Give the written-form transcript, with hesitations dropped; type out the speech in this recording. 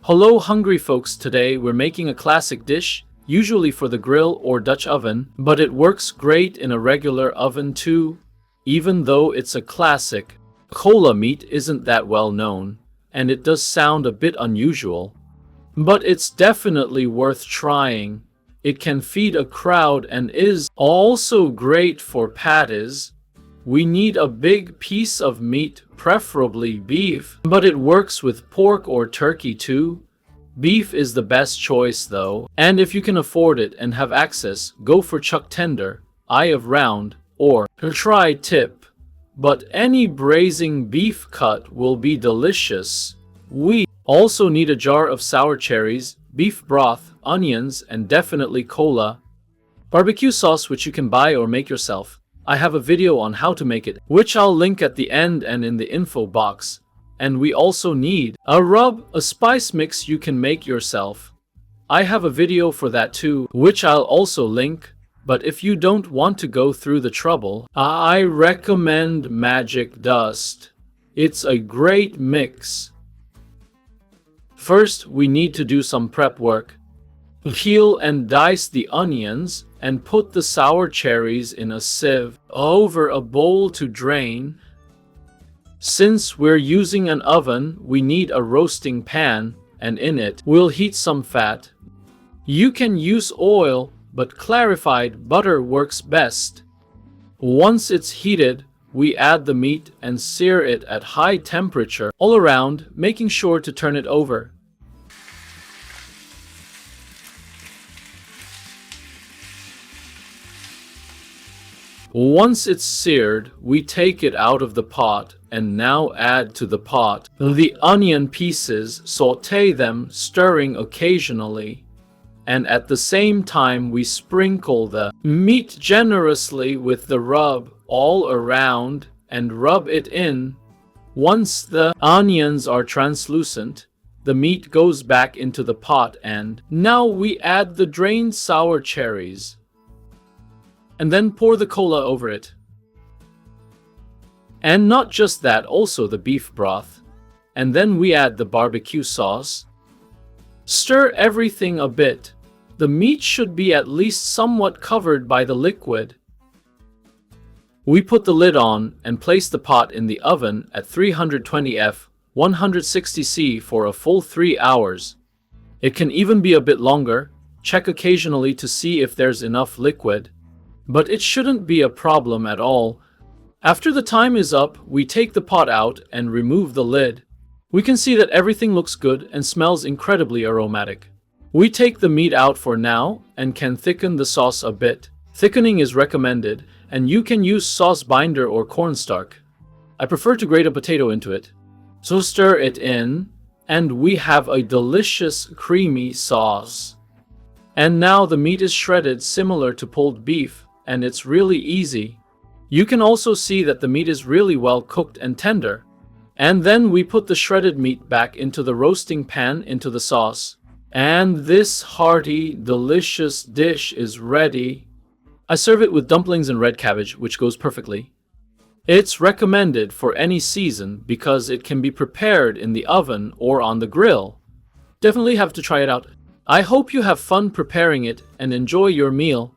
Hello hungry folks, today we're making a classic dish, usually for the grill or Dutch oven, but it works great in a regular oven too. Even though it's a classic, cola meat isn't that well known, and it does sound a bit unusual. But it's definitely worth trying. It can feed a crowd and is also great for patties. We need a big piece of meat, preferably beef, but it works with pork or turkey too. Beef is the best choice though, and if you can afford it and have access, go for chuck tender, eye of round, or tri-tip. But any braising beef cut will be delicious. We also need a jar of sour cherries, beef broth, onions, and definitely cola. Barbecue sauce, which you can buy or make yourself. I have a video on how to make it, which I'll link at the end and in the info box. And we also need a rub, a spice mix you can make yourself. I have a video for that too, which I'll also link. But if you don't want to go through the trouble, I recommend magic dust. It's a great mix. First, we need to do some prep work. Peel and dice the onions and put the sour cherries in a sieve over a bowl to drain. Since we're using an oven, we need a roasting pan, and in it, we'll heat some fat. You can use oil, but clarified butter works best. Once it's heated, we add the meat and sear it at high temperature all around, making sure to turn it over. Once it's seared, we take it out of the pot and now add to the pot the onion pieces, saute them, stirring occasionally. And at the same time, we sprinkle the meat generously with the rub all around and rub it in. Once the onions are translucent, the meat goes back into the pot and now we add the drained sour cherries. And then pour the cola over it. And not just that, also the beef broth. And then we add the barbecue sauce. Stir everything a bit. The meat should be at least somewhat covered by the liquid. We put the lid on and place the pot in the oven at 320 F, 160 C for a full 3 hours. It can even be a bit longer. Check occasionally to see if there's enough liquid. But it shouldn't be a problem at all. After the time is up, we take the pot out and remove the lid. We can see that everything looks good and smells incredibly aromatic. We take the meat out for now and can thicken the sauce a bit. Thickening is recommended, and you can use sauce binder or cornstarch. I prefer to grate a potato into it. So stir it in, and we have a delicious creamy sauce. And now the meat is shredded similar to pulled beef, and it's really easy. You can also see that the meat is really well cooked and tender. And then we put the shredded meat back into the roasting pan into the sauce. And this hearty, delicious dish is ready. I serve it with dumplings and red cabbage, which goes perfectly. It's recommended for any season because it can be prepared in the oven or on the grill. Definitely have to try it out. I hope you have fun preparing it and enjoy your meal.